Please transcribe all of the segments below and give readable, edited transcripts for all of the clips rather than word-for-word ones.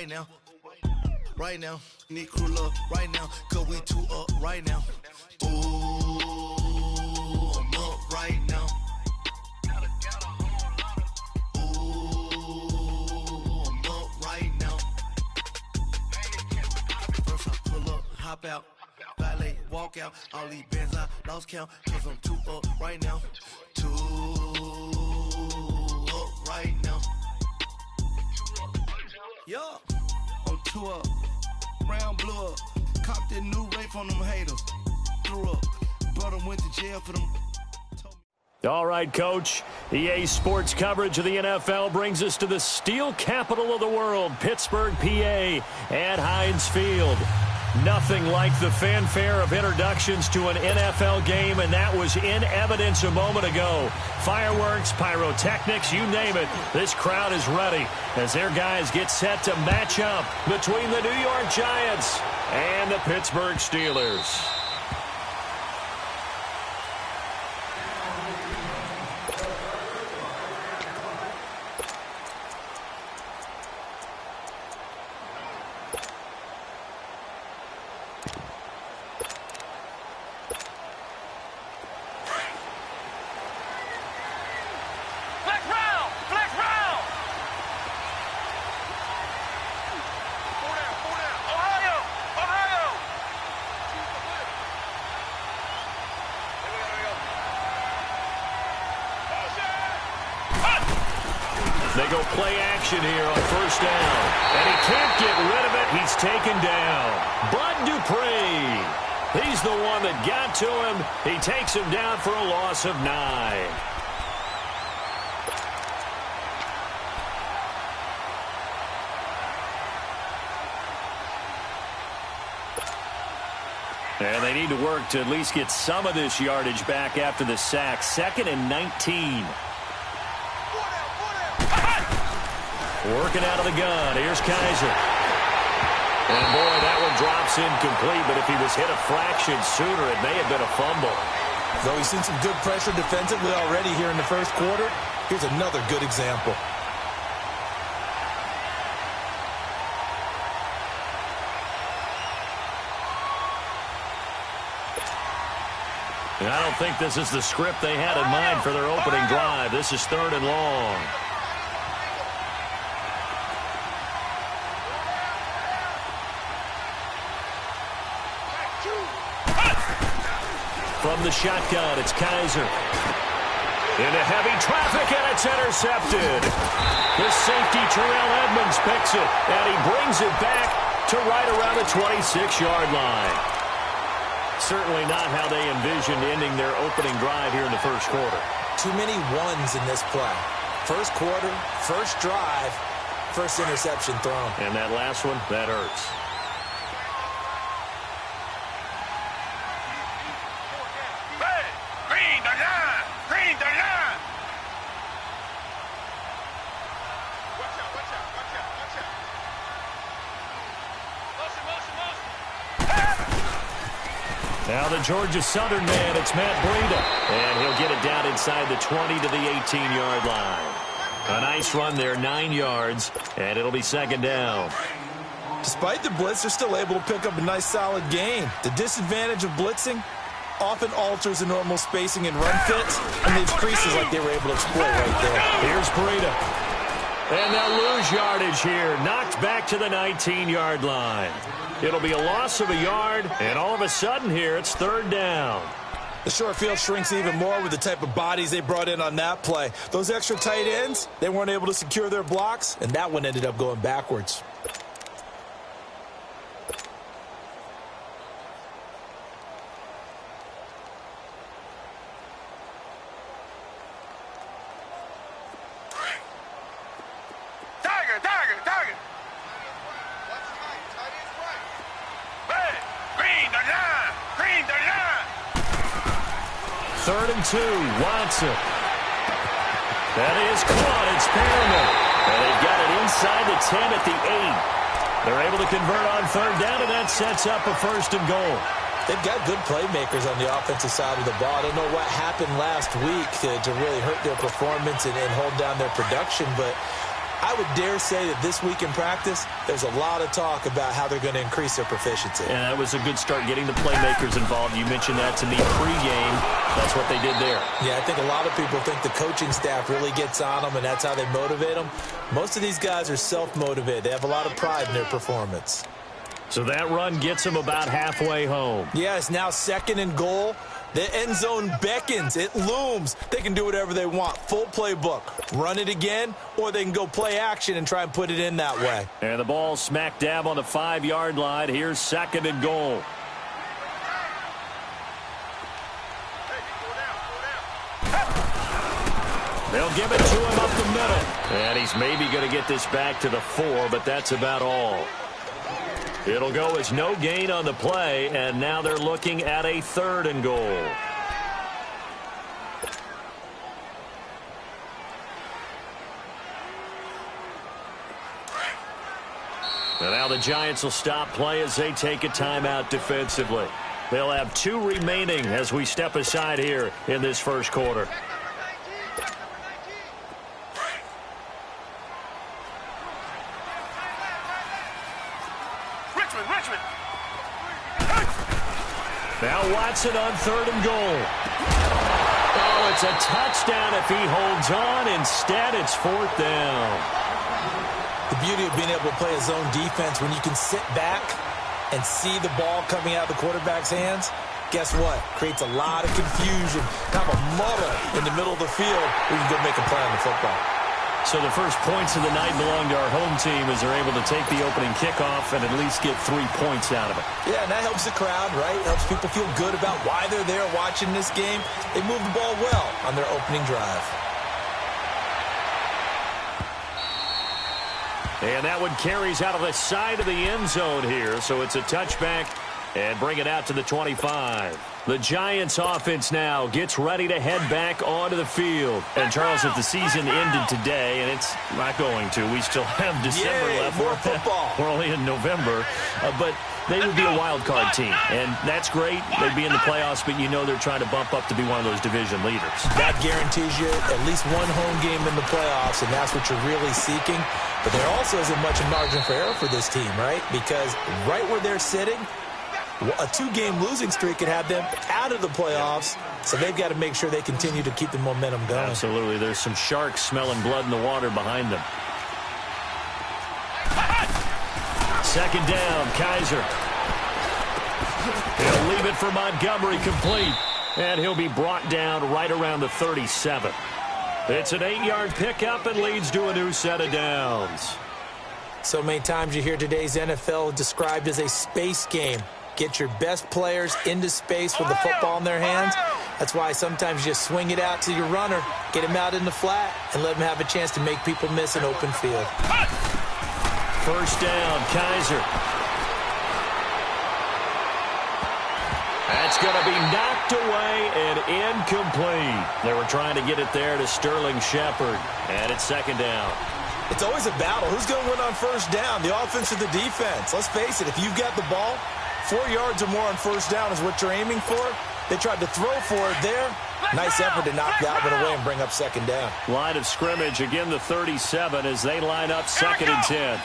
right now. Right now, need crew love right now, cause we two up right now. Ooh, I'm up right now. Ooh, I'm up right now. First I pull up, hop out, valet, walk out. All these bands I lost count, cause I'm two up right now. Two up right now. Yeah, I'm two up. Round blew up, copped that new rape on them haters. Threw up, brother went to jail for them. All right, Coach. EA Sports coverage of the NFL brings us to the steel capital of the world, Pittsburgh, PA, at Heinz Field. Nothing like the fanfare of introductions to an NFL game, and that was in evidence a moment ago. Fireworks, pyrotechnics, you name it. This crowd is ready as their guys get set to match up between the New York Giants and the Pittsburgh Steelers. They go play action here on first down. And he can't get rid of it. He's taken down. Bud Dupree. He's the one that got to him. He takes him down for a loss of 9. And they need to work to at least get some of this yardage back after the sack. 2nd and 19. Working out of the gun. Here's Kaiser. And, boy, that one drops incomplete, but if he was hit a fraction sooner, it may have been a fumble. Though he's seen some good pressure defensively already here in the first quarter, here's another good example. And I don't think this is the script they had in mind for their opening drive. This is 3rd and long. From the shotgun, it's Kaiser. Into heavy traffic, and it's intercepted. The safety, Terrell Edmonds, picks it, and he brings it back to right around the 26-yard line. Certainly not how they envisioned ending their opening drive here in the first quarter. Too many ones in this play. First quarter, first drive, first interception thrown. And that last one, that hurts. Now the Georgia Southern man, it's Matt Breida. And he'll get it down inside the 20 to the 18-yard line. A nice run there, 9 yards, and it'll be 2nd down. Despite the blitz, they're still able to pick up a nice, solid gain. The disadvantage of blitzing often alters the normal spacing and run fits, and leaves creases like they were able to exploit right there. Here's Breida. And they'll lose yardage here. Knocked back to the 19-yard line. It'll be a loss of a yard, and all of a sudden here, it's 3rd down. The short field shrinks even more with the type of bodies they brought in on that play. Those extra tight ends, they weren't able to secure their blocks, and that one ended up going backwards. Third and 2, Watson. That is caught. It's Perriman. And they've got it inside the 10 at the 8. They're able to convert on 3rd down, and that sets up a 1st and goal. They've got good playmakers on the offensive side of the ball. I don't know what happened last week to really hurt their performance and hold down their production, but I would dare say that this week in practice, there's a lot of talk about how they're going to increase their proficiency. Yeah, that was a good start getting the playmakers involved. You mentioned that to me pregame. That's what they did there. Yeah, I think a lot of people think the coaching staff really gets on them, and that's how they motivate them. Most of these guys are self-motivated. They have a lot of pride in their performance. So that run gets them about halfway home. Yeah, it's now 2nd and goal. The end zone beckons. It looms. They can do whatever they want. Full playbook. Run it again, or they can go play action and try and put it in that way. And the ball smack dab on the 5-yard line. Here's 2nd and goal. They'll give it to him up the middle. And he's maybe going to get this back to the 4, but that's about all. It'll go as no gain on the play, and now they're looking at a 3rd and goal. And now the Giants will stop play as they take a timeout defensively. They'll have 2 remaining as we step aside here in this first quarter. Now Watson on 3rd and goal. Oh, it's a touchdown if he holds on. Instead, it's 4th down. The beauty of being able to play a zone defense when you can sit back and see the ball coming out of the quarterback's hands, guess what? Creates a lot of confusion, kind of a muddle in the middle of the field where you can go make a play on the football. So the first points of the night belong to our home team as they're able to take the opening kickoff and at least get 3 points out of it. Yeah, and that helps the crowd, right? Helps people feel good about why they're there watching this game. They move the ball well on their opening drive. And that one carries out of the side of the end zone here, so it's a touchback and bring it out to the 25. The Giants offense now gets ready to head back onto the field. And, Charles, if the season ended today, and it's not going to, we still have December left. More football. We're only in November. But they would be a wild card team. And that's great. They'd be in the playoffs, but you know they're trying to bump up to be one of those division leaders. That guarantees you at least one home game in the playoffs, and that's what you're really seeking. But there also isn't much margin for error for this team, right? Because right where they're sitting, a 2-game losing streak could have them out of the playoffs, so they've got to make sure they continue to keep the momentum going. Absolutely. There's some sharks smelling blood in the water behind them. 2nd down, Kaiser. He'll leave it for Montgomery complete, and he'll be brought down right around the 37. It's an 8-yard pickup and leads to a new set of downs. So many times you hear today's NFL described as a space game. Get your best players into space with the football in their hands. That's why sometimes you just swing it out to your runner, get him out in the flat, and let him have a chance to make people miss an open field. 1st down, Kaiser. That's going to be knocked away and incomplete. They were trying to get it there to Sterling Shepard, and it's 2nd down. It's always a battle. Who's going to win on 1st down, the offense or the defense? Let's face it, if you've got the ball, 4 yards or more on 1st down is what you're aiming for. They tried to throw for it there. Nice effort to knock that one away and bring up 2nd down. Line of scrimmage, again the 37 as they line up 2nd and 10.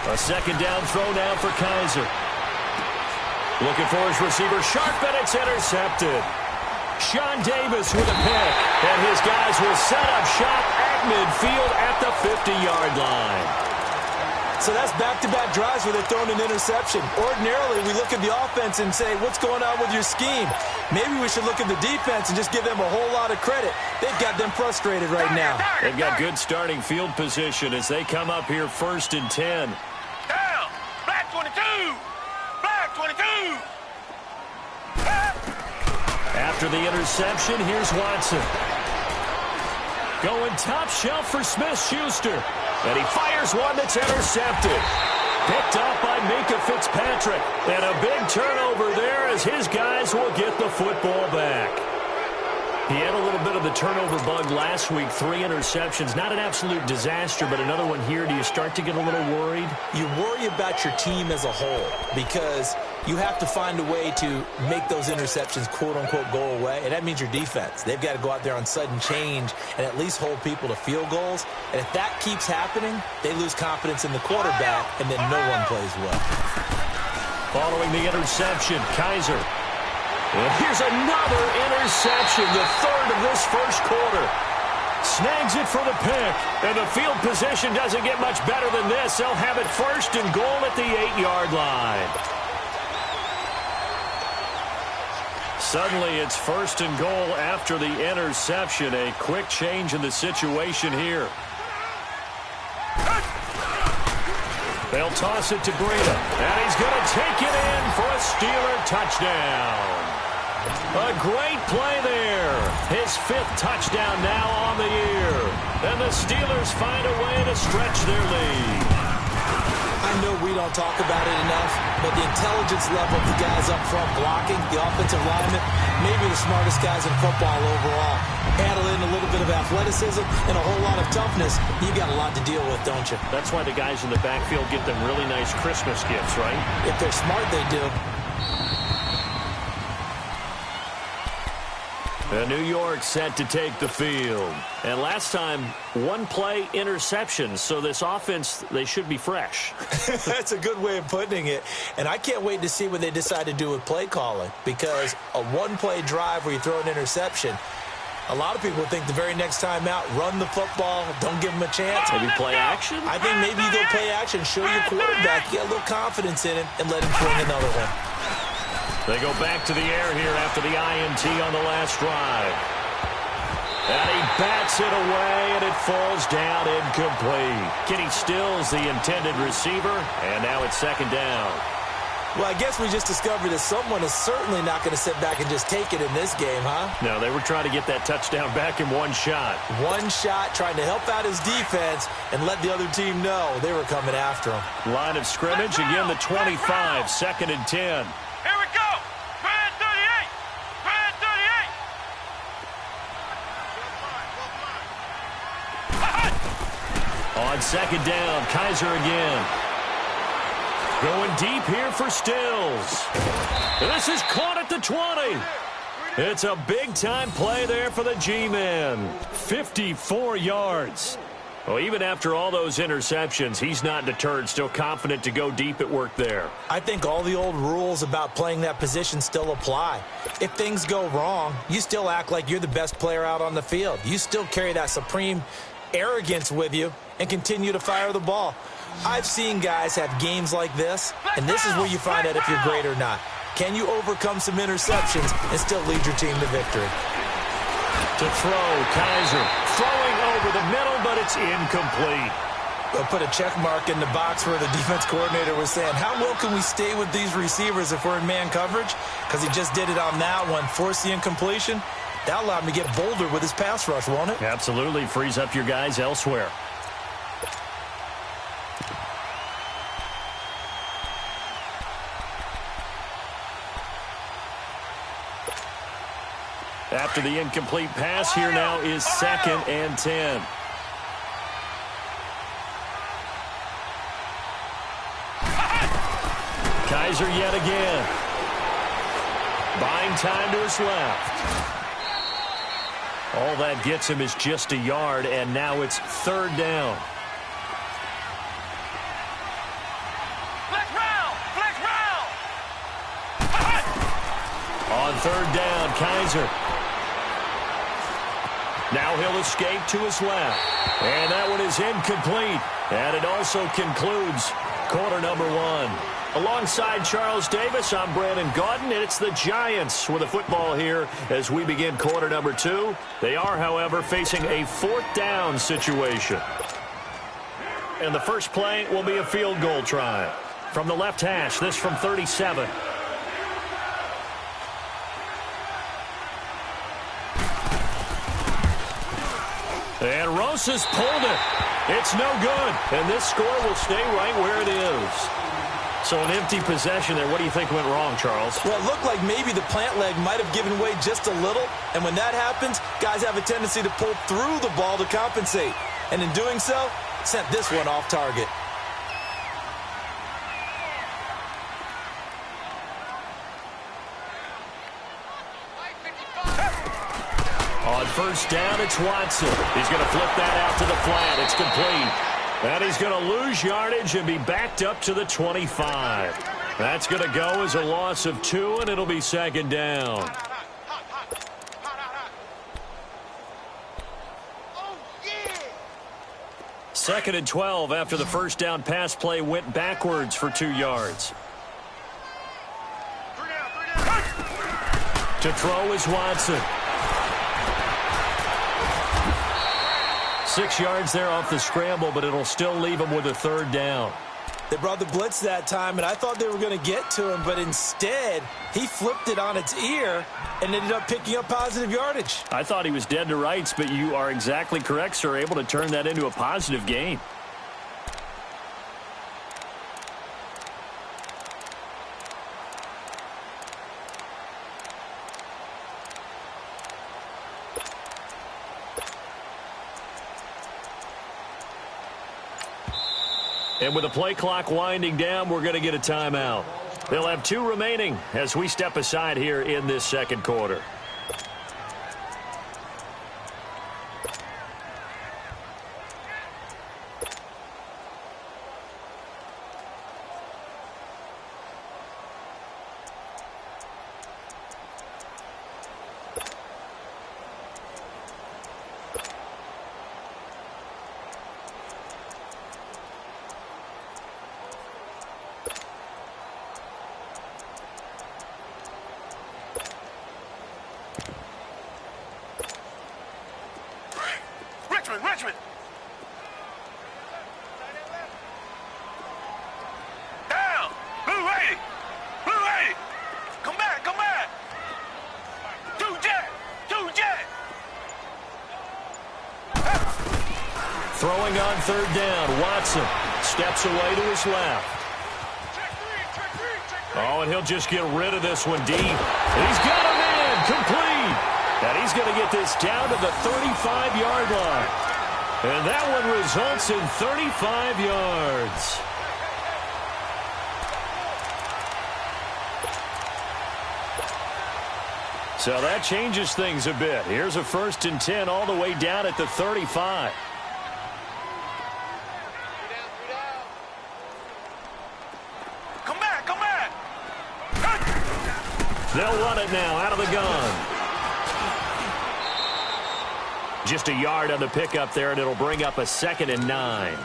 A 2nd down throw now for Kaiser. Looking for his receiver, sharp, and it's intercepted. Sean Davis with a pick, and his guys will set up shop at midfield at the 50-yard line. So that's back-to-back drives where they're throwing an interception. Ordinarily, we look at the offense and say, what's going on with your scheme? Maybe we should look at the defense and just give them a whole lot of credit. They've got them frustrated right now. They've got good starting field position as they come up here 1st and 10. Down! Black 22! Black 22! After the interception, here's Watson. Going top shelf for Smith-Schuster. And he fires one that's intercepted. Picked up by Minka Fitzpatrick. And a big turnover there as his guys will get the football back. He had a little bit of the turnover bug last week. 3 interceptions. Not an absolute disaster, but another one here. Do you start to get a little worried? You worry about your team as a whole because you have to find a way to make those interceptions, quote-unquote, go away, and that means your defense. They've got to go out there on sudden change and at least hold people to field goals, and if that keeps happening, they lose confidence in the quarterback, and then no one plays well. Following the interception, Kaiser. And here's another interception, the third of this first quarter. Snags it for the pick, and the field position doesn't get much better than this. They'll have it first and goal at the 8-yard line. Suddenly, it's first and goal after the interception. A quick change in the situation here. They'll toss it to Breida, and he's going to take it in for a Steeler touchdown. A great play there. His 5th touchdown now on the year. And the Steelers find a way to stretch their lead. I know we don't talk about it enough, but the intelligence level of the guys up front blocking, the offensive linemen, maybe the smartest guys in football overall. Add in a little bit of athleticism and a whole lot of toughness, you got a lot to deal with, don't you? That's why the guys in the backfield get them really nice Christmas gifts, right? If they're smart, they do. New York set to take the field. And last time, one-play interception. So this offense, they should be fresh. That's a good way of putting it. And I can't wait to see what they decide to do with play calling. Because a one-play drive where you throw an interception, a lot of people think the very next time out, run the football, don't give them a chance. Maybe play action? I think maybe you go play action, show your quarterback, get a little confidence in him, and let him bring another one. They go back to the air here after the INT on the last drive. And he bats it away, and it falls down incomplete. Kenny Stills, the intended receiver, and now it's second down. Well, I guess we just discovered that someone is certainly not going to sit back and just take it in this game, huh? No, they were trying to get that touchdown back in one shot. One shot, trying to help out his defense and let the other team know they were coming after him. Line of scrimmage, again the 25, second and 10. Here we go. Try 38. Try 38. On second down, Kaiser again. Going deep here for Stills. This is caught at the 20. It's a big-time play there for the G-Men. 54 yards. Well, even after all those interceptions, he's not deterred, still confident to go deep at work there. I think all the old rules about playing that position still apply. If things go wrong, you still act like you're the best player out on the field. You still carry that supreme arrogance with you and continue to fire the ball. I've seen guys have games like this, and this is where you find out if you're great or not. Can you overcome some interceptions and still lead your team to victory? To throw, Kaiser throwing over the middle, but it's incomplete. They'll put a check mark in the box where the defense coordinator was saying, how well can we stay with these receivers if we're in man coverage? Because he just did it on that one, forced the incompletion. That allowed him to get bolder with his pass rush, won't it? Absolutely, frees up your guys elsewhere. After the incomplete pass, here now is second and 10. Kaiser yet again. Buying time to his left. All that gets him is just a yard, and now it's third down. Flex round. Flex round. On third down, Kaiser. Now he'll escape to his left. And that one is incomplete. And it also concludes quarter number one. Alongside Charles Davis, I'm Brandon Gaudin, and it's the Giants with the football here as we begin quarter number two. They are, however, facing a fourth down situation. And the first play will be a field goal try. From the left hash, this from 37. And Rosas pulled it. It's no good. And this score will stay right where it is. So an empty possession there. What do you think went wrong, Charles? Well, it looked like maybe the plant leg might have given way just a little. And when that happens, guys have a tendency to pull through the ball to compensate. And in doing so, sent this one off target. On first down, it's Watson. He's going to flip that out to the flat. It's complete. And he's going to lose yardage and be backed up to the 25. That's going to go as a loss of 2, and it'll be second down. Second and 12 after the first down pass play went backwards for 2 yards. To throw is Watson. 6 yards there off the scramble, but it'll still leave him with a third down. They brought the blitz that time, and I thought they were going to get to him, but instead, he flipped it on its ear and ended up picking up positive yardage. I thought he was dead to rights, but you are exactly correct, sir, able to turn that into a positive gain. And with the play clock winding down, we're going to get a timeout. They'll have 2 remaining as we step aside here in this second quarter. Richmond. Down. Blue 80. Come back. 2 jet. Throwing on third down, Watson steps away to his left. Oh, and he'll just get rid of this one deep. He's got a man complete. And he's going to get this down to the 35-yard line. And that one results in 35 yards. So that changes things a bit. Here's a 1st and 10 all the way down at the 35. Come back. They'll run it now out of the gun. Just a yard on the pickup there, and it'll bring up a 2nd and 9.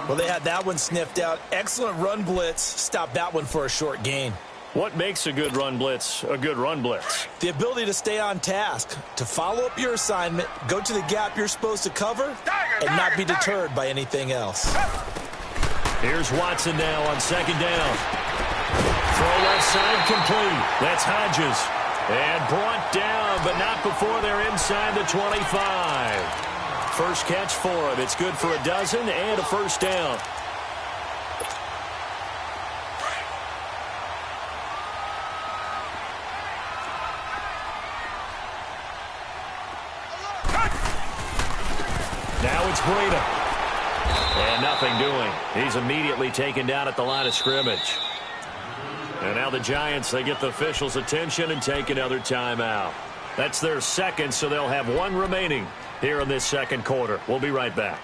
Well, they had that one sniffed out. Excellent run blitz. Stopped that one for a short gain. What makes a good run blitz a good run blitz? The ability to stay on task, to follow up your assignment, go to the gap you're supposed to cover, and not be deterred by anything else. Here's Watson now on 2nd down. Throw left side complete. That's Hodges. And brought down, but not before they're inside the 25. First catch for him. It's good for a dozen and a first down. Now it's Breida. And nothing doing. He's immediately taken down at the line of scrimmage. And now the Giants, they get the officials' attention and take another timeout. That's their second, so they'll have 1 remaining here in this second quarter. We'll be right back.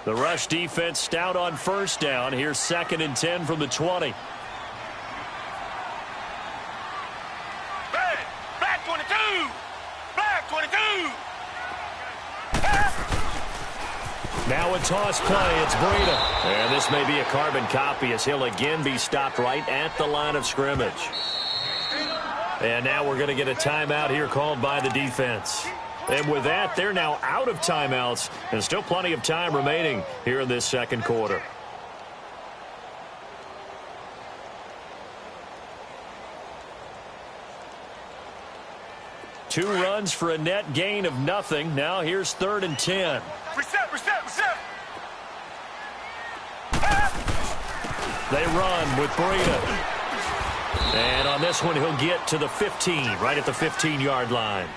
The rush defense stout on first down. Here's 2nd and 10 from the 20. Black 22. Now a toss play. It's Breida. And this may be a carbon copy as he'll again be stopped right at the line of scrimmage. And now we're going to get a timeout here called by the defense. And with that, they're now out of timeouts and still plenty of time remaining here in this second quarter. Two runs for a net gain of nothing. Now here's 3rd and 10. Reset. They run with Breida. And on this one, he'll get to the 15, right at the 15-yard line.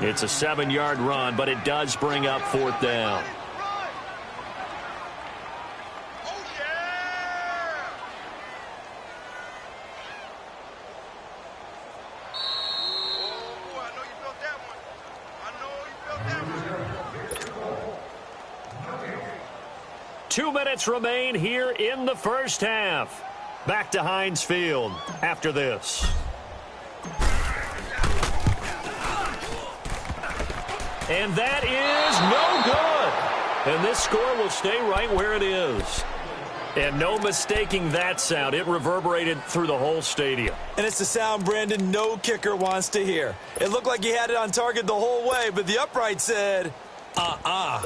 It's a 7-yard run, but it does bring up 4th down. I know you felt that one. I know you felt that one. 2 minutes remain here in the first half. Back to Heinz Field after this. And that is no good. And this score will stay right where it is. And no mistaking that sound. It reverberated through the whole stadium. And it's the sound, Brandon, no kicker wants to hear. It looked like he had it on target the whole way, but the upright said, Ohio,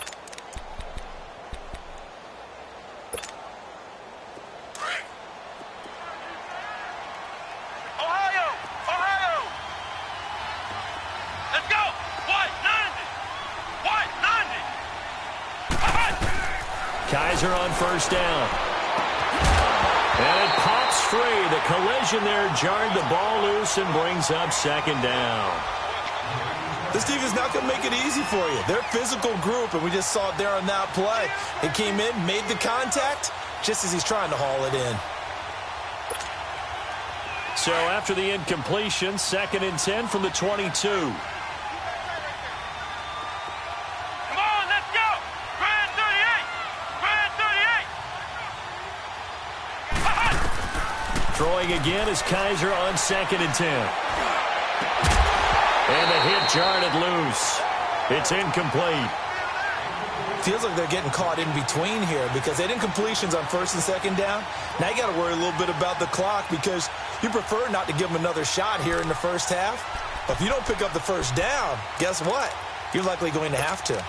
Ohio. Let's go. White 90. Kaiser on first down. And it pops free. The collision there jarred the ball loose and brings up 2nd down. this team is not going to make it easy for you. They're a physical group, and we just saw it there on that play. It came in, made the contact, just as he's trying to haul it in. So after the incompletion, 2nd and 10 from the 22. Come on, let's go. Grand 38. Grand 38. Throwing again is Kaiser on 2nd and 10. And the hit jarred it loose. It's incomplete. Feels like they're getting caught in between here because they didn't completions on 1st and 2nd down. Now you got to worry a little bit about the clock because you prefer not to give them another shot here in the first half. But if you don't pick up the first down, guess what? You're likely going to have to.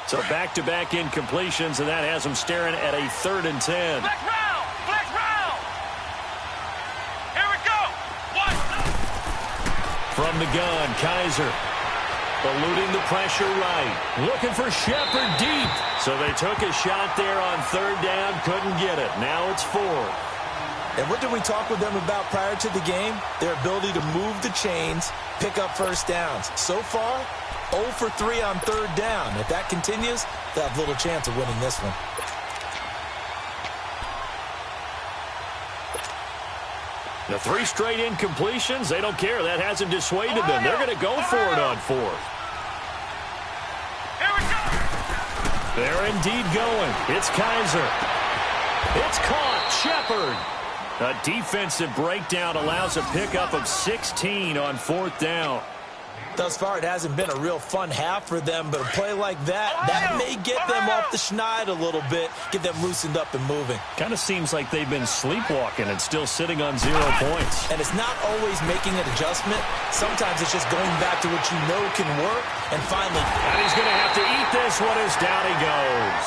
So back-to-back incompletions, and that has them staring at a 3rd and 10. Flex round. Flex round. Here we go. One. From the gun, Kaiser. Eluding the pressure right. Looking for Shepard deep. So they took a shot there on 3rd down. Couldn't get it. Now it's 4th. And what did we talk with them about prior to the game? Their ability to move the chains, pick up first downs. So far, 0 for 3 on 3rd down. If that continues, they'll have little chance of winning this one. The 3 straight incompletions, they don't care. That hasn't dissuaded them. They're going to go for it on 4th. Here we go. They're indeed going. It's Kaiser. It's caught. Shepard. A defensive breakdown allows a pickup of 16 on 4th down. Thus far, it hasn't been a real fun half for them, but a play like that may get them off the schneid a little bit, get them loosened up and moving. Kind of seems like they've been sleepwalking and still sitting on 0 points. And it's not always making an adjustment. Sometimes it's just going back to what you know can work, and finally... And he's going to have to eat this one as down he goes.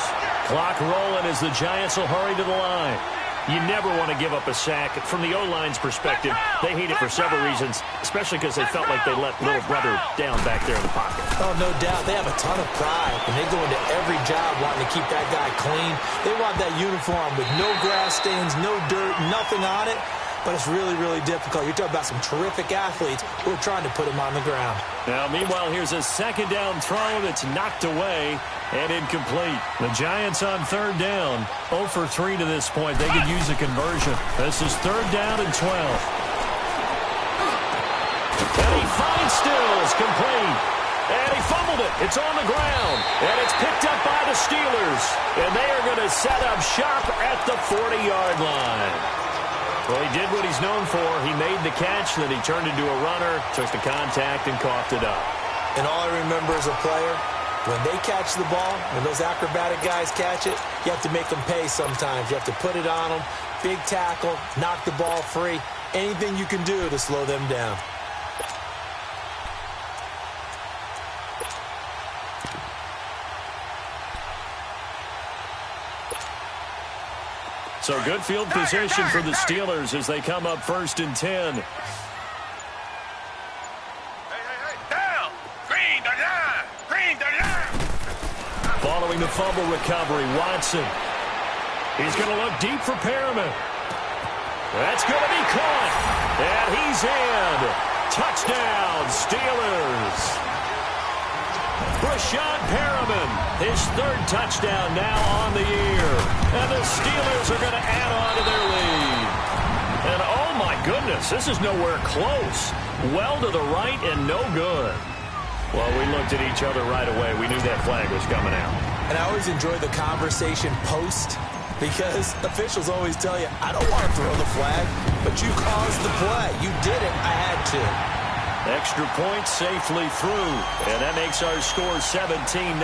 Clock rolling as the Giants will hurry to the line. You never want to give up a sack. From the O-line's perspective, they hate it for several reasons, especially because they felt like they let little brother down back there in the pocket. Oh, no doubt. They have a ton of pride, and they go into every job wanting to keep that guy clean. They want that uniform with no grass stains, no dirt, nothing on it. But it's really, really difficult. You're talking about some terrific athletes who are trying to put him on the ground. Now, meanwhile, here's a 2nd down throw that's knocked away and incomplete. The Giants on 3rd down, 0 for 3 to this point. They could use a conversion. This is 3rd down and 12. And he finds Stills, complete. And he fumbled it. It's on the ground. And it's picked up by the Steelers. And they are going to set up shop at the 40-yard line. Well, he did what he's known for. He made the catch, then he turned into a runner, took the contact, and coughed it up. And all I remember as a player, when they catch the ball, when those acrobatic guys catch it, you have to make them pay sometimes. You have to put it on them, big tackle, knock the ball free, anything you can do to slow them down. So good field position for the Steelers as they come up 1st and 10. Hey, down. Green, down. Green, down. Following the fumble recovery, Watson. He's going to look deep for Perriman. That's going to be caught. And he's in. Touchdown, Steelers. Brashad Perriman, his third touchdown now on the year. And the Steelers are going to add on to their lead. And oh my goodness, this is nowhere close. Well to the right and no good. Well, we looked at each other right away. We knew that flag was coming out. And I always enjoy the conversation post because officials always tell you, I don't want to throw the flag, but you caused the play. You did it. I had to. Extra point safely through, and that makes our score 17-0.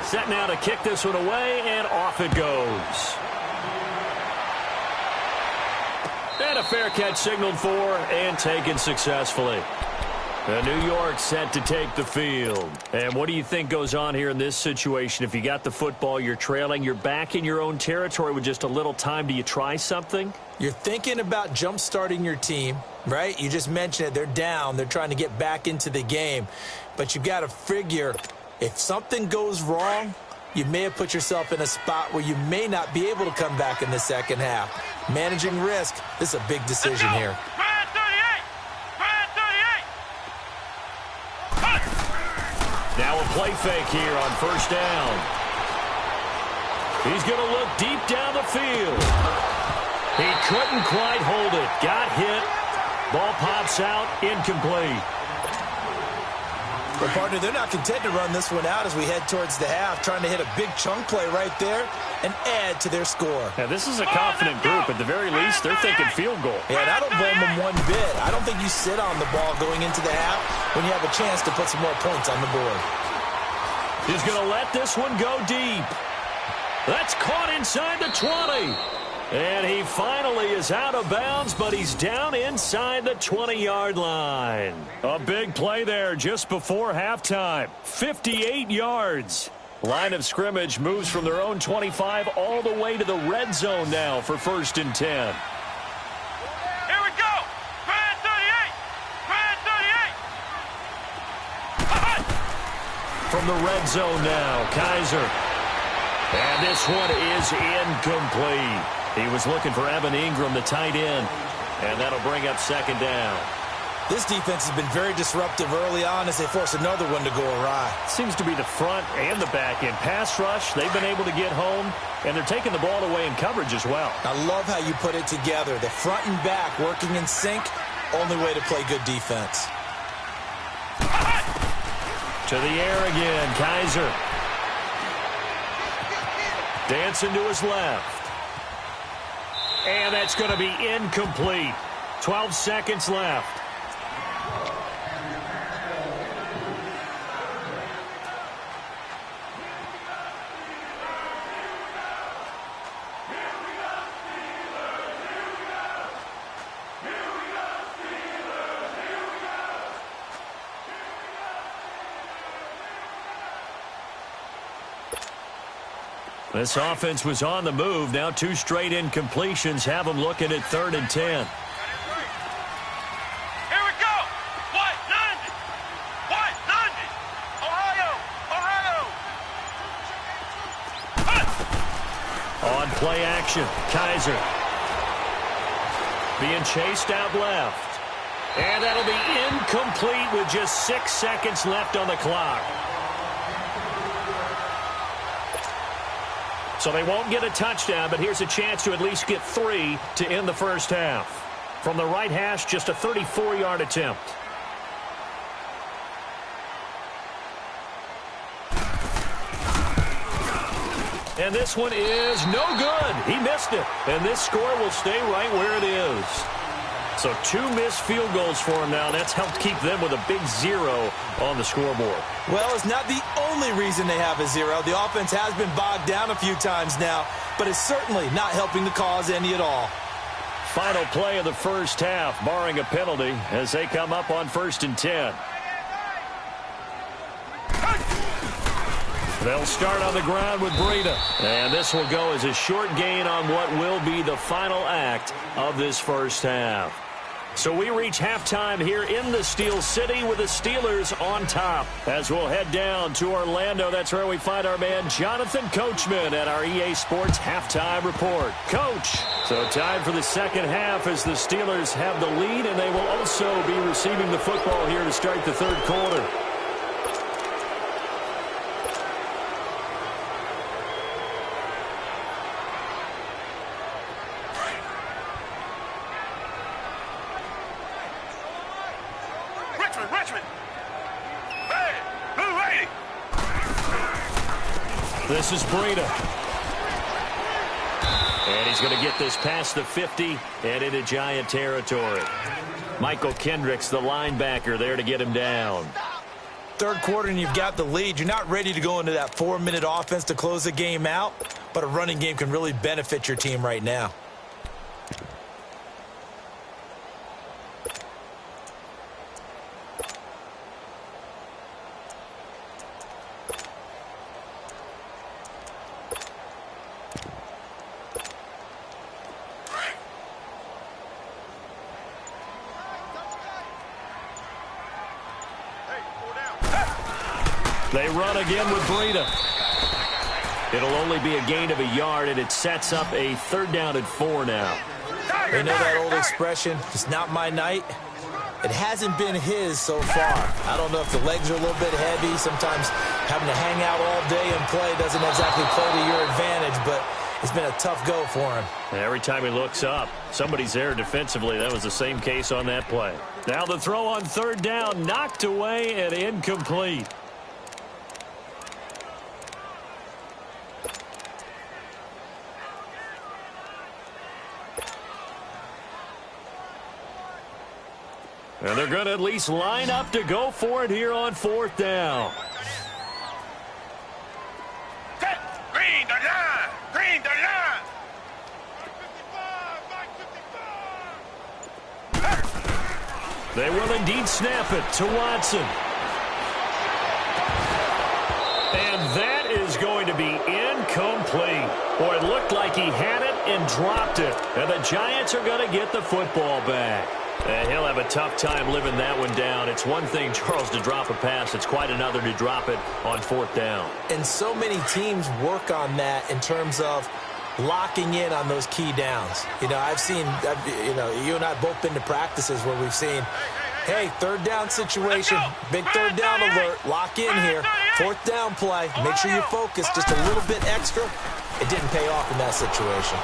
Set now to kick this one away, and off it goes. And a fair catch signaled for and taken successfully. New York set to take the field. And what do you think goes on here in this situation? If you got the football, you're trailing, you're back in your own territory with just a little time. Do you try something? You're thinking about jump-starting your team, right? You just mentioned it. They're down. They're trying to get back into the game. But you've got to figure if something goes wrong, you may have put yourself in a spot where you may not be able to come back in the second half. Managing risk, this is a big decision here. Now a play fake here on first down. He's going to look deep down the field. He couldn't quite hold it. Got hit. Ball pops out. Incomplete. But, partner, they're not content to run this one out as we head towards the half, trying to hit a big chunk play right there and add to their score. Yeah, this is a confident group. At the very least, they're thinking field goal. Yeah, and I don't blame them one bit. I don't think you sit on the ball going into the half when you have a chance to put some more points on the board. He's going to let this one go deep. That's caught inside the 20. And he finally is out of bounds, but he's down inside the 20-yard line. A big play there just before halftime. 58 yards. Line of scrimmage moves from their own 25 all the way to the red zone now for 1st and 10. Here we go. Brad 38. Brad 38. From the red zone now, Kaiser. And this one is incomplete. He was looking for Evan Ingram, the tight end, and that'll bring up second down. This defense has been very disruptive early on as they force another one to go awry. Seems to be the front and the back end. Pass rush, they've been able to get home, and they're taking the ball away in coverage as well. I love how you put it together. The front and back working in sync, only way to play good defense. To the air again, Kaiser. Dancing to his left. And that's going to be incomplete. 12 seconds left. This offense was on the move. Now 2 straight incompletions have them looking at 3rd and 10. Here we go. White, 90. White, 90. Ohio. On play action, Kaiser. Being chased out left. And that'll be incomplete with just 6 seconds left on the clock. So they won't get a touchdown, but here's a chance to at least get 3 to end the first half. From the right hash, just a 34-yard attempt. And this one is no good. He missed it. And this score will stay right where it is. So 2 missed field goals for him now. That's helped keep them with a big 0 on the scoreboard. Well, it's not the only reason they have a 0. The offense has been bogged down a few times now, but it's certainly not helping the cause any at all. Final play of the first half, barring a penalty, as they come up on 1st and 10. They'll start on the ground with Breida. And this will go as a short gain on what will be the final act of this first half. So we reach halftime here in the Steel City with the Steelers on top. As we'll head down to Orlando, that's where we find our man Jonathan Coachman at our EA Sports Halftime Report. Coach, so time for the second half as the Steelers have the lead, and they will also be receiving the football here to start the third quarter. This is Breida. And he's going to get this past the 50 and into Giant territory. Michael Kendricks, the linebacker, there to get him down. Third quarter and you've got the lead. You're not ready to go into that 4-minute offense to close the game out, but a running game can really benefit your team right now. They run again with Breida. It'll only be a gain of a yard, and it sets up a third down and 4 now. You know that old expression, it's not my night? It hasn't been his so far. I don't know if the legs are a little bit heavy. Sometimes having to hang out all day and play doesn't exactly play to your advantage, but it's been a tough go for him. And every time he looks up, somebody's there defensively. That was the same case on that play. Now the throw on third down, knocked away and incomplete. And they're going to at least line up to go for it here on fourth down. Green the line! Green the line! 55! They will indeed snap it to Watson. And that is going to be incomplete. Boy, it looked like he had it and dropped it. And the Giants are going to get the football back. And he'll have a tough time living that one down. It's one thing, Charles, to drop a pass. It's quite another to drop it on fourth down. And so many teams work on that in terms of locking in on those key downs. You know, you and I have both been to practices where we've seen, hey, third down situation, big third down alert, lock in here, fourth down play, make sure you focus just a little bit extra. It didn't pay off in that situation.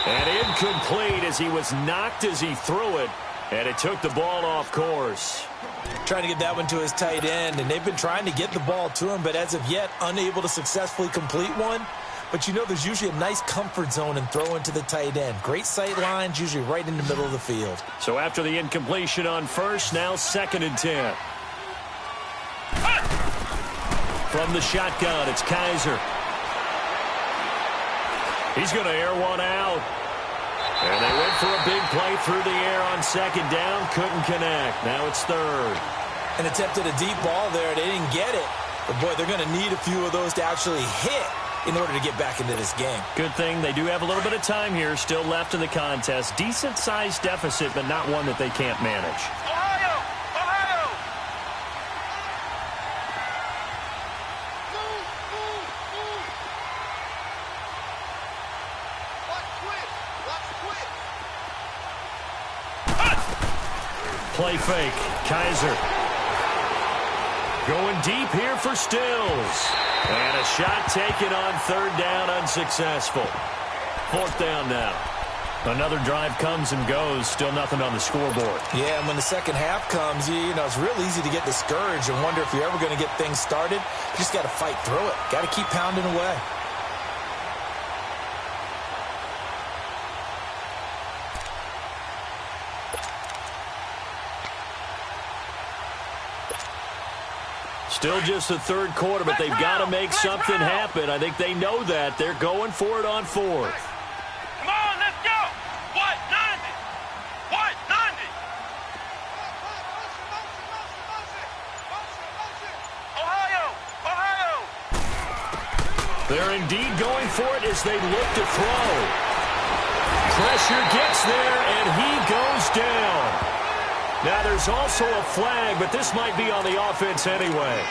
And incomplete as he was knocked as he threw it, and it took the ball off course. Trying to get that one to his tight end, and they've been trying to get the ball to him, but as of yet, unable to successfully complete one. But you know there's usually a nice comfort zone and throw into the tight end. Great sight lines, usually right in the middle of the field. So after the incompletion on first, now 2nd and 10. From the shotgun, it's Kaiser. He's going to air one out. And they went for a big play through the air on second down. Couldn't connect. Now it's third. And attempted a deep ball there. They didn't get it. But, boy, they're going to need a few of those to actually hit in order to get back into this game. Good thing they do have a little bit of time here still left in the contest. Decent-sized deficit, but not one that they can't manage. Ohio! Ohio! Play fake. Kaiser. Going deep here for Stills. And a shot taken on third down, unsuccessful. Fourth down now. Another drive comes and goes. Still nothing on the scoreboard. Yeah, and when the second half comes, you know, it's real easy to get discouraged and wonder if you're ever going to get things started. You just got to fight through it. Got to keep pounding away. Still just the third quarter, but they've got to make something happen. I think they know that. They're going for it on fourth. Come on, let's go! What, 90? What, 90? Ohio! Ohio! They're indeed going for it as they look to throw. Pressure gets there, and he goes down. Now, there's also a flag, but this might be on the offense anyway.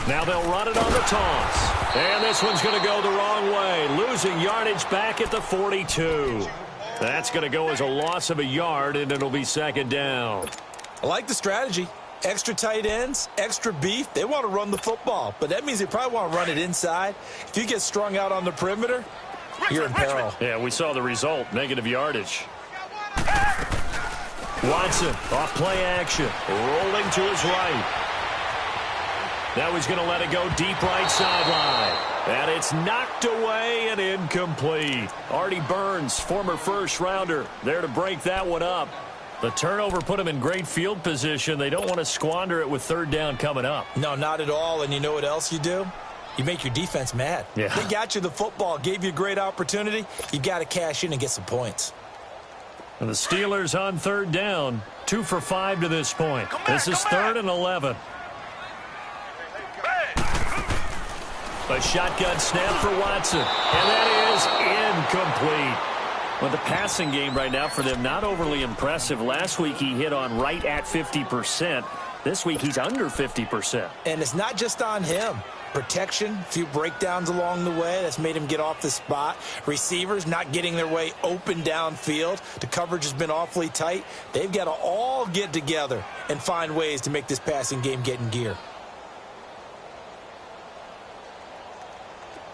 Now they'll run it on the toss. And this one's going to go the wrong way. Losing yardage back at the 42. That's going to go as a loss of a yard, and it'll be second down. I like the strategy. Extra tight ends, extra beef. They want to run the football, but that means they probably want to run it inside. If you get strung out on the perimeter, you're in peril. Yeah, we saw the result. Negative yardage. Watson off play action. Rolling to his right. Now he's going to let it go deep right sideline. And it's knocked away and incomplete. Artie Burns, former first-rounder, there to break that one up. The turnover put him in great field position. They don't want to squander it with third down coming up. No, not at all. And you know what else you do? You make your defense mad. Yeah. They got you the football, gave you a great opportunity. You got to cash in and get some points. And the Steelers on third down, 2 for 5 to this point. This is 3rd and 11. A shotgun snap for Watson, and that is incomplete. Well, the passing game right now for them, not overly impressive. Last week he hit on right at 50%. This week he's under 50%. And it's not just on him. Protection, a few breakdowns along the way. That's made him get off the spot. Receivers not getting their way open downfield. The coverage has been awfully tight. They've got to all get together and find ways to make this passing game get in gear.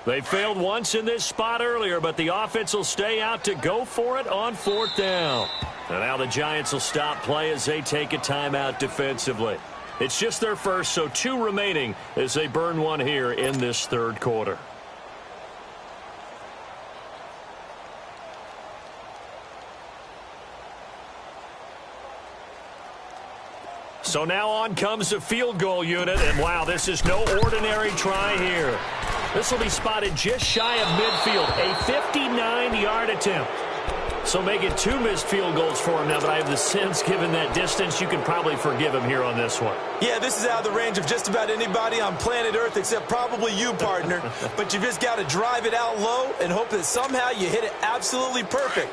They failed once in this spot earlier, but the offense will stay out to go for it on 4th down. And now the Giants will stop play as they take a timeout defensively. It's just their first, so 2 remaining as they burn one here in this 3rd quarter. So now on comes the field goal unit, and wow, this is no ordinary try here. This will be spotted just shy of midfield, a 59-yard attempt. So make it 2 missed field goals for him now, but I have the sense, given that distance, you can probably forgive him here on this one. Yeah, this is out of the range of just about anybody on planet Earth except probably you, partner. But you just got to drive it out low and hope that somehow you hit it absolutely perfect.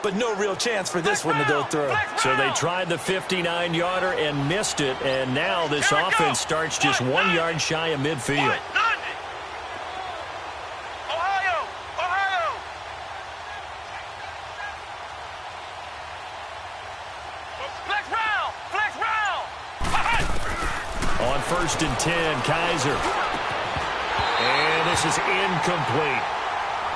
But no real chance for this one to go through. So they tried the 59-yarder and missed it, and now this offense starts just 1 yard shy of midfield. On 1st and 10, Kaiser. And this is incomplete.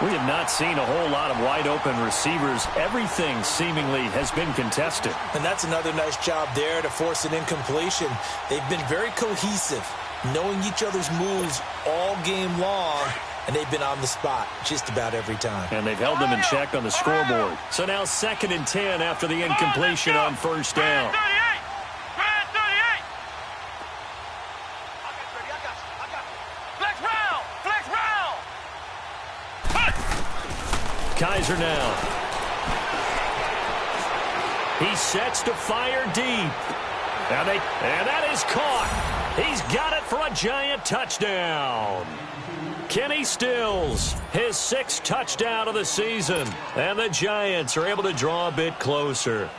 We have not seen a whole lot of wide-open receivers. Everything seemingly has been contested. And that's another nice job there to force an incompletion. They've been very cohesive, knowing each other's moves all game long, and they've been on the spot just about every time. And they've held them in check on the scoreboard. So now 2nd and 10 after the incompletion on 1st down. Kaiser now. He sets to fire deep. And that is caught. He's got it for a Giant touchdown. Kenny Stills, his 6th touchdown of the season. And the Giants are able to draw a bit closer.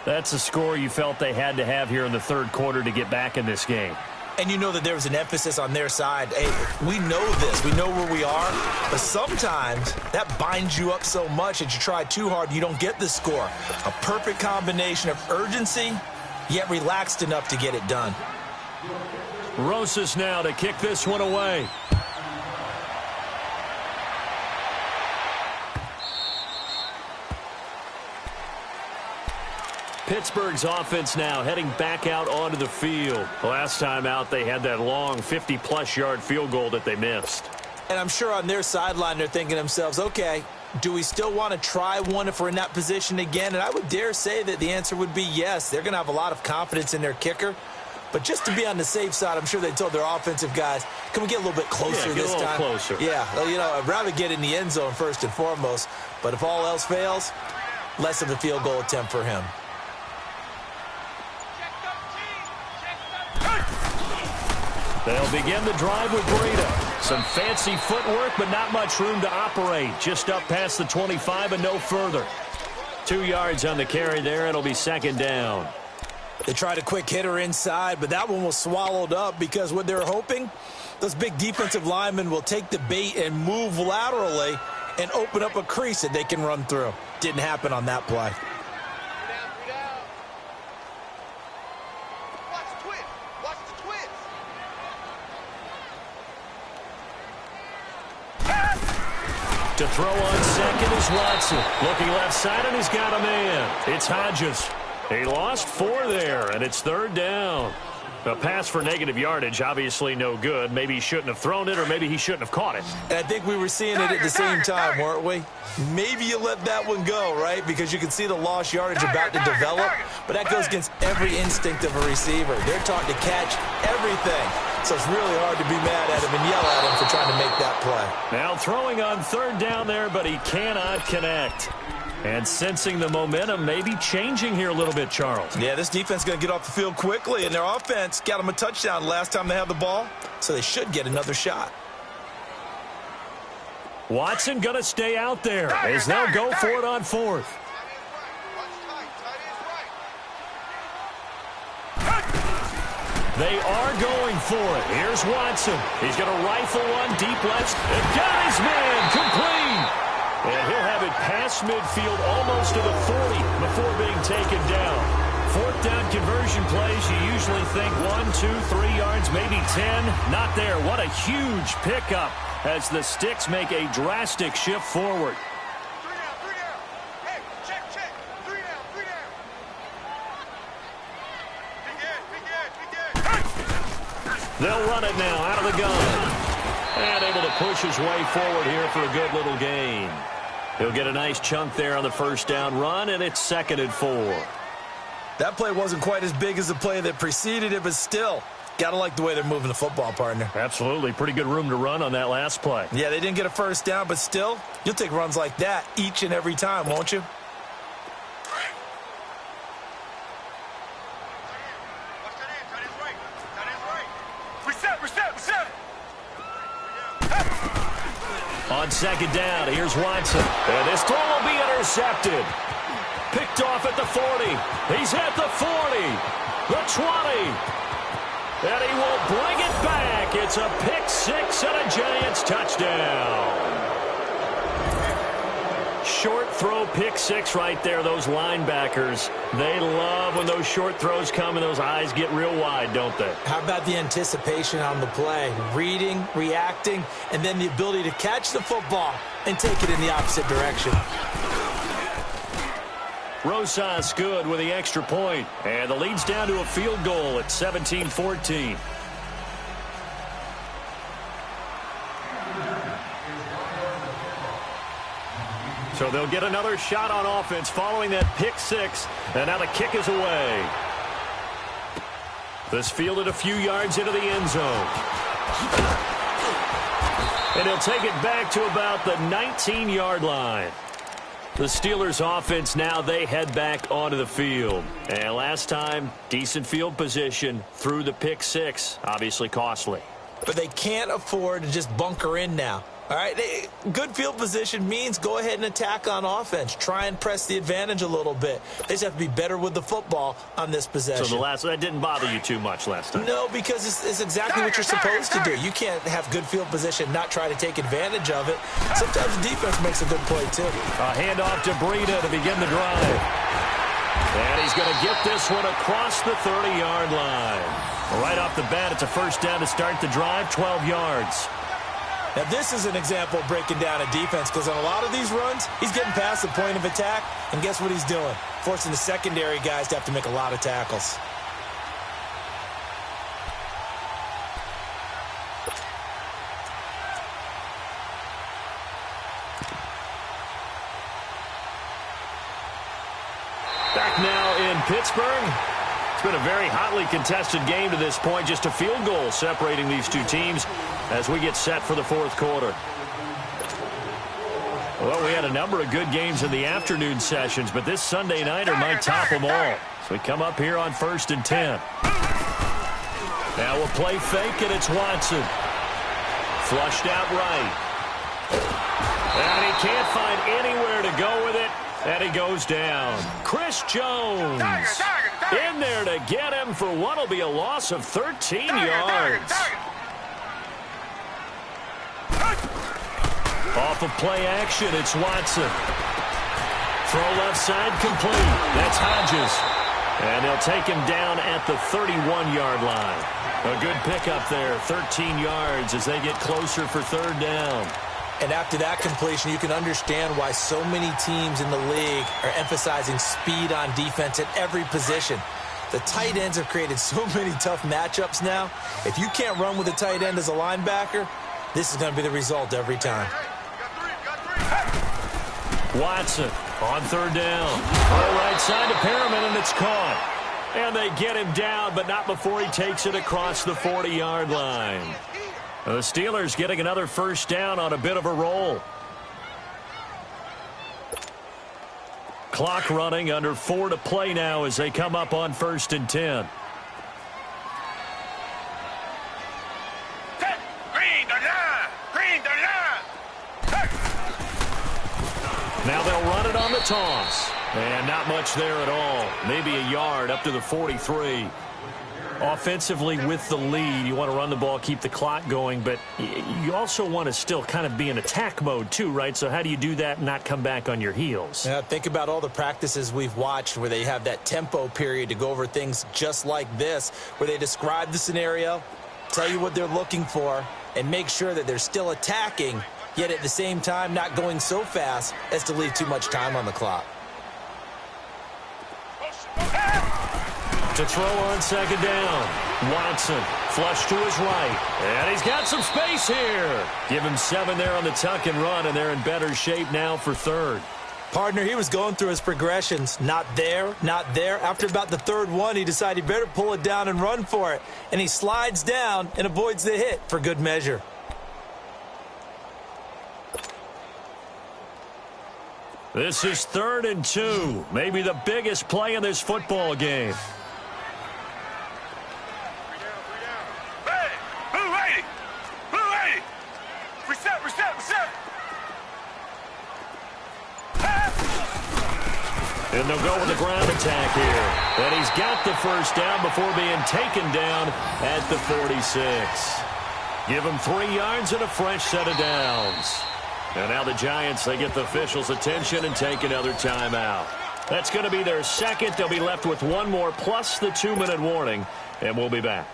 That's a score you felt they had to have here in the 3rd quarter to get back in this game. And you know that there was an emphasis on their side. Hey, we know this. We know where we are. But sometimes that binds you up so much that you try too hard, you don't get the score. A perfect combination of urgency, yet relaxed enough to get it done. Rosas now to kick this one away. Pittsburgh's offense now heading back out onto the field. Last time out, they had that long 50-plus yard field goal that they missed. And I'm sure on their sideline, they're thinking to themselves, okay, do we still want to try one if we're in that position again? And I would dare say that the answer would be yes. They're going to have a lot of confidence in their kicker. But just to be on the safe side, I'm sure they told their offensive guys, can we get a little bit closer this time? Closer. Yeah, well, you know, I'd rather get in the end zone first and foremost. But if all else fails, less of a field goal attempt for him. They'll begin the drive with Breida. Some fancy footwork, but not much room to operate. Just up past the 25 and no further. 2 yards on the carry there. It'll be second down. They tried a quick hitter inside, but that one was swallowed up because what they're hoping, those big defensive linemen will take the bait and move laterally and open up a crease that they can run through. Didn't happen on that play. To throw on second is Watson. Looking left side, and he's got a man. It's Hodges. He lost 4 there, and it's third down. A pass for negative yardage, obviously no good. Maybe he shouldn't have thrown it, or maybe he shouldn't have caught it. And I think we were seeing it at the same time, weren't we? Maybe you let that one go, right? Because you can see the lost yardage about to develop, but that goes against every instinct of a receiver. They're taught to catch everything. So it's really hard to be mad at him and yell at him for trying to make that play. Now throwing on third down there, but he cannot connect. And sensing the momentum maybe changing here a little bit, Charles. Yeah, this defense is going to get off the field quickly, and their offense got them a touchdown last time they had the ball, so they should get another shot. Watson going to stay out there as they'll go for it on fourth. They are going for it. Here's Watson. He's going to rifle one deep left. And got his man complete. And he'll have it past midfield almost to the 40 before being taken down. Fourth down conversion plays, you usually think 1, 2, 3 yards, maybe 10. Not there. What a huge pickup as the Sticks make a drastic shift forward. 3 down. Hey, check. 3 down. Big Ed. They'll run it now out of the gun. And able to push his way forward here for a good little gain. He'll get a nice chunk there on the first down run, and it's 2nd and 4. That play wasn't quite as big as the play that preceded it, but still, got to like the way they're moving the football, partner. Absolutely. Pretty good room to run on that last play. Yeah, they didn't get a first down, but still, you'll take runs like that each and every time, won't you? On second down, here's Watson. And this throw will be intercepted. Picked off at the 40. He's at the 40. The 20. And he will bring it back. It's a pick six and a Giants touchdown. Short throw pick six right there. Those linebackers, they love when those short throws come and those eyes get real wide, don't they? How about the anticipation on the play? Reading, reacting, and then the ability to catch the football and take it in the opposite direction. Rosas good with the extra point. And the lead's down to a field goal at 17-14. So they'll get another shot on offense following that pick six. And now the kick is away. This fielded a few yards into the end zone. And he'll take it back to about the 19-yard line. The Steelers offense now, they head back onto the field. And last time, decent field position through the pick six. Obviously costly. But they can't afford to just bunker in now. All right, good field position means go ahead and attack on offense. Try and press the advantage a little bit. They just have to be better with the football on this possession. So that didn't bother you too much last time? No, because it's exactly what you're supposed to do. You can't have good field position, not try to take advantage of it. Sometimes the defense makes a good play, too. A handoff to Breida to begin the drive. And he's going to get this one across the 30-yard line. Right off the bat, it's a first down to start the drive, 12 yards. Now, this is an example of breaking down a defense because on a lot of these runs, he's getting past the point of attack, and guess what he's doing? Forcing the secondary guys to have to make a lot of tackles. Back now in Pittsburgh. It's been a very hotly contested game to this point. Just a field goal separating these two teams as we get set for the fourth quarter. Well, we had a number of good games in the afternoon sessions, but this Sunday nighter might top them all. So we come up here on 1st and 10. Now we'll play fake, and it's Watson. Flushed out right. And he can't find anywhere to go with it, and he goes down. Chris Jones in there to get him for what will be a loss of 13 yards. Off of play action, it's Watson. Throw left side complete. That's Hodges. And they'll take him down at the 31-yard line. A good pickup there, 13 yards as they get closer for third down. And after that completion, you can understand why so many teams in the league are emphasizing speed on defense at every position. The tight ends have created so many tough matchups now. If you can't run with a tight end as a linebacker, this is going to be the result every time. Watson on third down. All right side to Perriman, and it's caught. And they get him down, but not before he takes it across the 40-yard line. The Steelers getting another first down on a bit of a roll. Clock running, under 4 to play now as they come up on 1st and 10. Now they'll run it on the toss. And not much there at all. Maybe a yard up to the 43. Offensively with the lead, you want to run the ball, keep the clock going, but you also want to still kind of be in attack mode too, right? So how do you do that and not come back on your heels? Yeah, think about all the practices we've watched where they have that tempo period to go over things just like this, where they describe the scenario, tell you what they're looking for, and make sure that they're still attacking, yet at the same time not going so fast as to leave too much time on the clock. To throw on second down. Watson flush to his right. And he's got some space here. Give him 7 there on the tuck and run, and they're in better shape now for third. Partner, he was going through his progressions. Not there, not there. After about the third one, he decided he better pull it down and run for it. And he slides down and avoids the hit for good measure. This is 3rd and 2. Maybe the biggest play in this football game. And they'll go with the ground attack here. And he's got the first down before being taken down at the 46. Give him 3 yards and a fresh set of downs. And now the Giants, they get the officials' attention and take another timeout. That's going to be their second. They'll be left with 1 more plus the 2-minute warning, and we'll be back.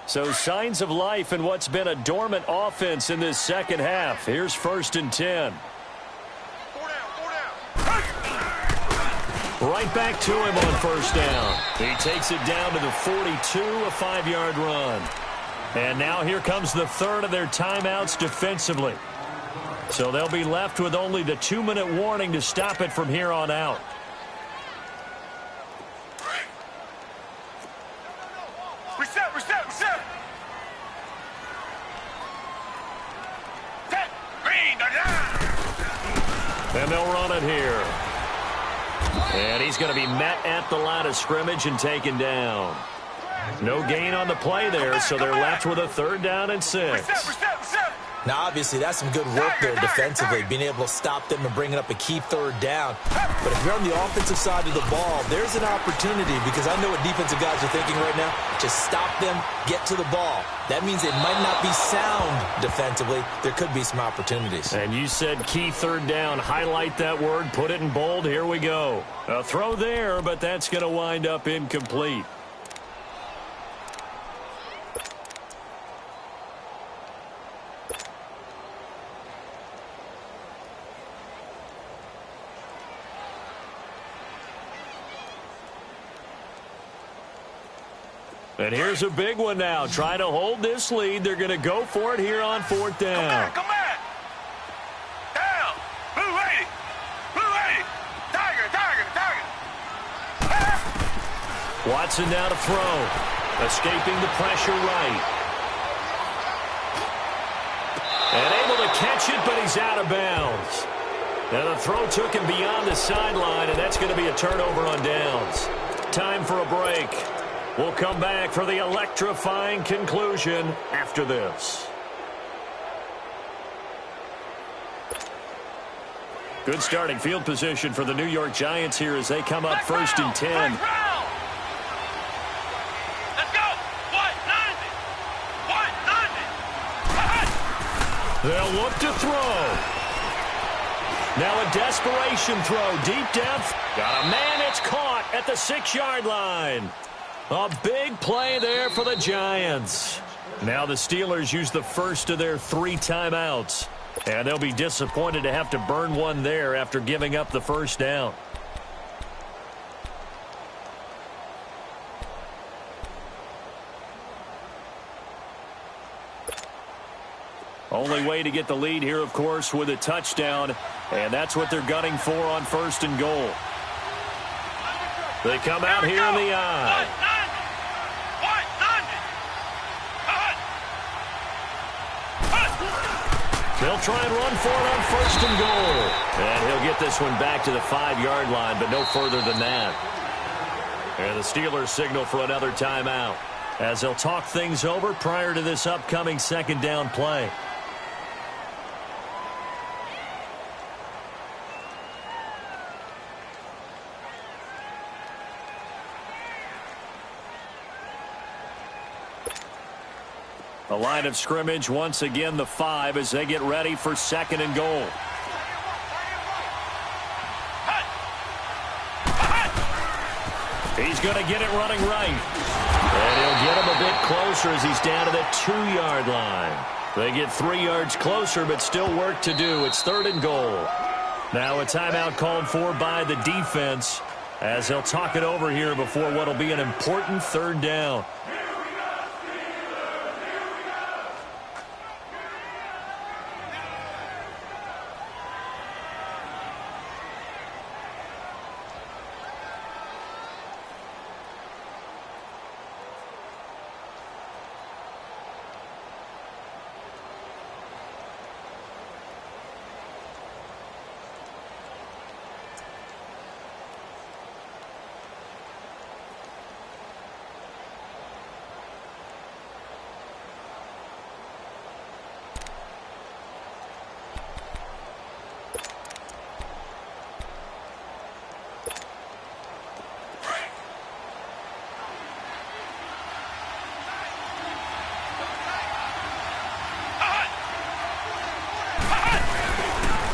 So signs of life in what's been a dormant offense in this second half. Here's 1st and 10. Right back to him on first down. He takes it down to the 42, a 5-yard run. And now here comes the third of their timeouts defensively. So they'll be left with only the 2-minute warning to stop it from here on out. And they'll run it here. And he's going to be met at the line of scrimmage and taken down. No gain on the play there, so they're left with a 3rd down and 6. Now, obviously, that's some good work there defensively, being able to stop them and bringing up a key 3rd down. But if you're on the offensive side of the ball, there's an opportunity, because I know what defensive guys are thinking right now. Just stop them, get to the ball. That means it might not be sound defensively. There could be some opportunities. And you said key 3rd down. Highlight that word, put it in bold. Here we go. A throw there, but that's going to wind up incomplete. And here's a big one now. Trying to hold this lead. They're going to go for it here on 4th down. Come back. Watson now to throw. Escaping the pressure right. And able to catch it, but he's out of bounds. Now the throw took him beyond the sideline, and that's going to be a turnover on downs. Time for a break. We'll come back for the electrifying conclusion after this. Good starting field position for the New York Giants here as they come up first and 10. Let's go. 190. They'll look to throw. Now a desperation throw deep down. Got a man, it's caught at the 6-yard line. A big play there for the Giants. Now the Steelers use the first of their 3 timeouts. And they'll be disappointed to have to burn one there after giving up the first down. Only way to get the lead here, of course, with a touchdown. And that's what they're gunning for on first and goal. They come out here in the eye. They'll try and run for it on first and goal. And he'll get this one back to the 5-yard line, but no further than that. And the Steelers signal for another timeout as they'll talk things over prior to this upcoming second down play. The line of scrimmage, once again, the 5 as they get ready for second and goal. He's going to get it running right. And he'll get him a bit closer as he's down to the 2-yard line. They get 3 yards closer, but still work to do. It's third and goal. Now a timeout called for by the defense as they'll talk it over here before what will be an important third down.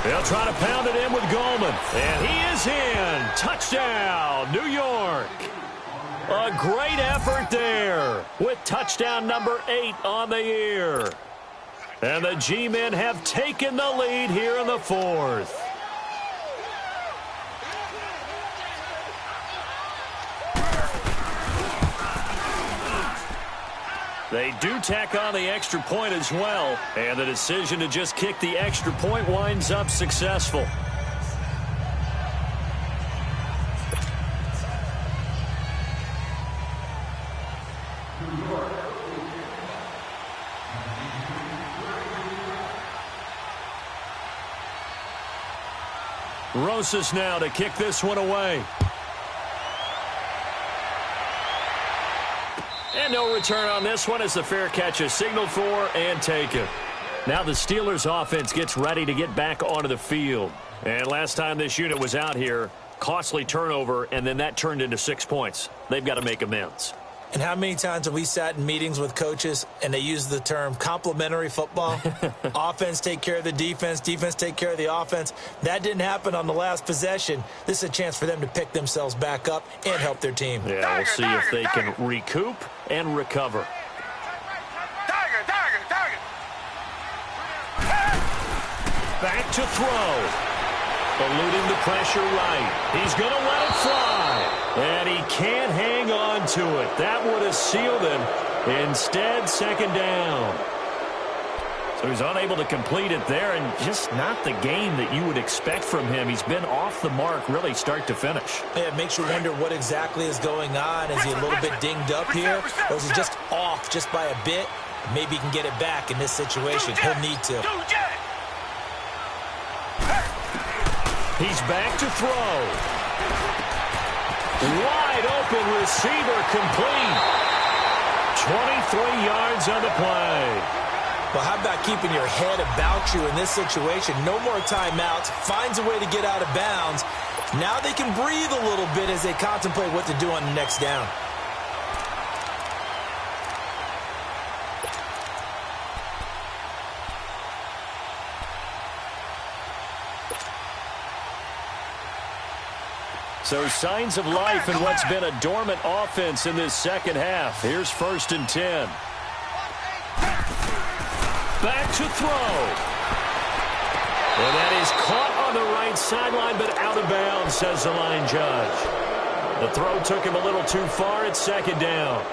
They'll try to pound it in with Goldman. And he is in. Touchdown, New York. A great effort there with touchdown number 8 on the year. And the G-men have taken the lead here in the 4th. They do tack on the extra point as well, and the decision to just kick the extra point winds up successful. Rosas now to kick this one away. And no return on this one as the fair catch is signaled for and taken. Now the Steelers offense gets ready to get back onto the field. And last time this unit was out here, costly turnover, and then that turned into 6 points. They've got to make amends. And how many times have we sat in meetings with coaches and they use the term complementary football? Offense take care of the defense, defense take care of the offense. That didn't happen on the last possession. This is a chance for them to pick themselves back up and help their team. Yeah, we'll see if they can recoup and recover. Back to throw. Eluding the pressure right. He's going to let it fly. And he can't hang on to it. That would have sealed him. Instead, second down. So he's unable to complete it there, and just not the game that you would expect from him. He's been off the mark really start to finish. Yeah, it makes you wonder what exactly is going on. Is he a little bit dinged up here, or is he just off just by a bit? Maybe he can get it back in this situation. He'll need to. He's back to throw. Wide open receiver complete. 23 yards on the play. Well, how about keeping your head about you in this situation? No more timeouts. Finds a way to get out of bounds. Now they can breathe a little bit as they contemplate what to do on the next down. So signs of life in what's been a dormant offense in this second half. Here's 1st and 10. Back to throw. And that is caught on the right sideline, but out of bounds, says the line judge. The throw took him a little too far. It's 2nd down.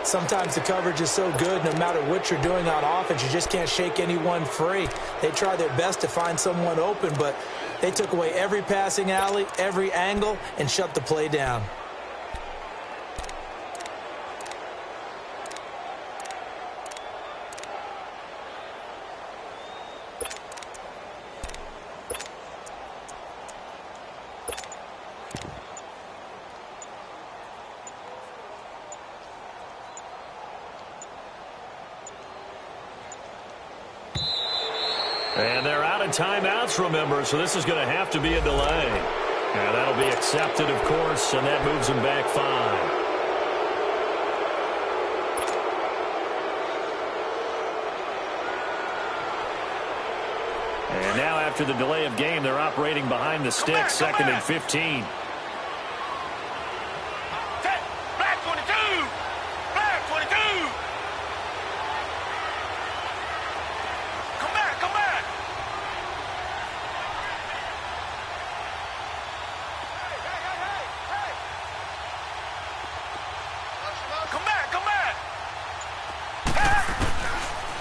Sometimes the coverage is so good, no matter what you're doing on offense, you just can't shake anyone free. They try their best to find someone open, but they took away every passing alley, every angle, and shut the play down. And they're out of timeouts, remember, so this is going to have to be a delay. And that'll be accepted, of course, and that moves them back 5. And now after the delay of game, they're operating behind the sticks, 2nd and 15.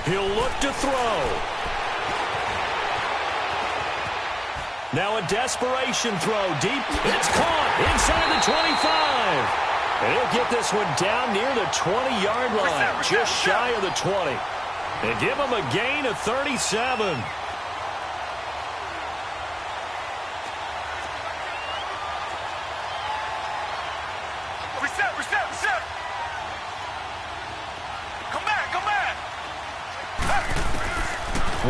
He'll look to throw. Now a desperation throw deep. It's caught inside the 25. And he'll get this one down near the 20-yard line, just shy of the 20. And give him a gain of 37. Reset. Come back.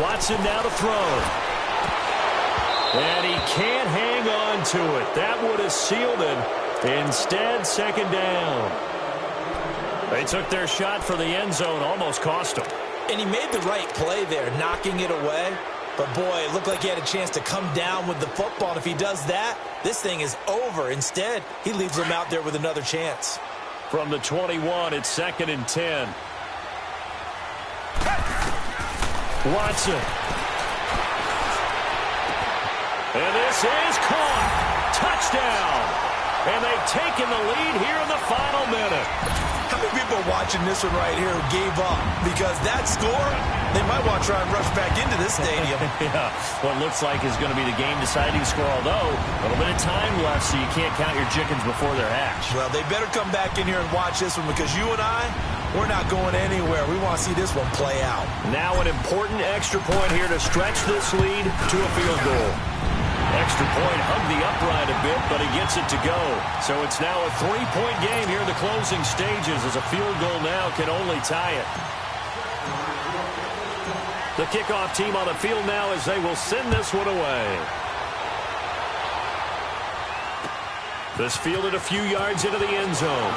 Watson now to throw. And he can't hang on to it. That would have sealed it. Instead, 2nd down. They took their shot for the end zone, almost cost them. And he made the right play there, knocking it away. But, boy, it looked like he had a chance to come down with the football. And if he does that, this thing is over. Instead, he leaves him out there with another chance. From the 21, it's 2nd and 10. Watson. And this is caught. Touchdown. And they've taken the lead here in the final minute. How many people are watching this one right here who gave up? Because that score, they might want to try and rush back into this stadium. Yeah, what looks like is going to be the game-deciding score, although a little bit of time left, so you can't count your chickens before they're hatched. Well, they better come back in here and watch this one, because you and I, we're not going anywhere. We want to see this one play out. Now an important extra point here to stretch this lead to a field goal. Extra point hugged the upright a bit, but he gets it to go. So it's now a 3-point game here in the closing stages, as a field goal now can only tie it. The kickoff team on the field now as they will send this one away. This fielded a few yards into the end zone.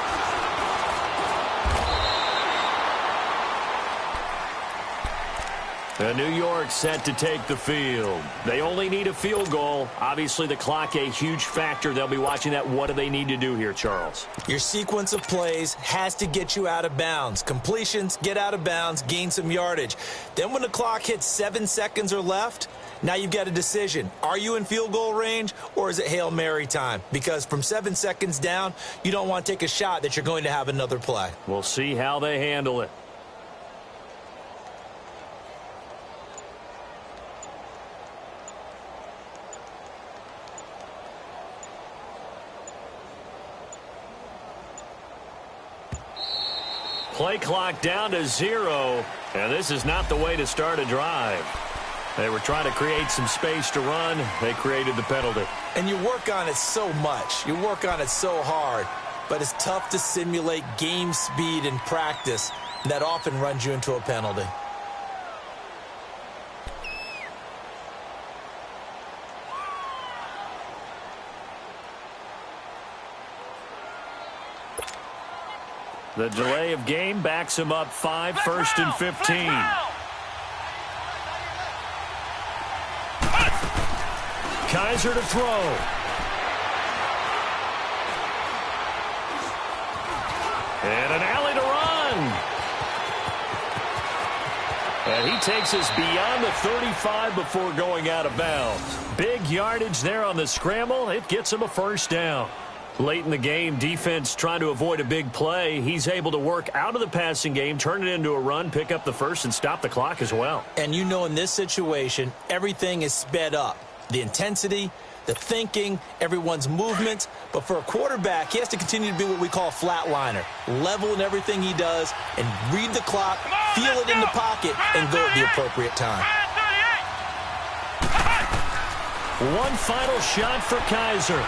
And New York set to take the field. They only need a field goal. Obviously, the clock a huge factor. They'll be watching that. What do they need to do here, Charles? Your sequence of plays has to get you out of bounds. Completions, get out of bounds, gain some yardage. Then when the clock hits 7 seconds or left, now you've got a decision. Are you in field goal range, or is it Hail Mary time? Because from 7 seconds down, you don't want to take a shot that you're going to have another play. We'll see how they handle it. Play clock down to 0, and this is not the way to start a drive. They were trying to create some space to run. They created the penalty. And you work on it so much. You work on it so hard. But it's tough to simulate game speed in practice. And that often runs you into a penalty. The delay of game backs him up 5, 1st and 15. Kaiser to throw. And an alley to run. And he takes us beyond the 35 before going out of bounds. Big yardage there on the scramble. It gets him a first down. Late in the game, defense trying to avoid a big play. He's able to work out of the passing game, turn it into a run, pick up the first, and stop the clock as well. And you know in this situation, everything is sped up. The intensity, the thinking, everyone's movement. But for a quarterback, he has to continue to be what we call a flatliner. Level in everything he does and read the clock, feel it in the pocket, and go at the appropriate time. One final shot for Kaiser.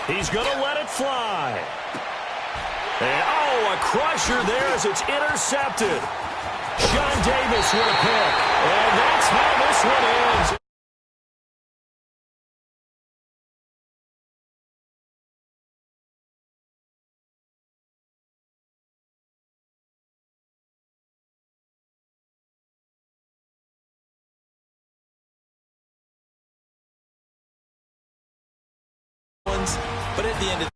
He's going to let it fly. And, oh, a crusher there as it's intercepted. Sean Davis with a pick. And that's how this one ends. But at the end of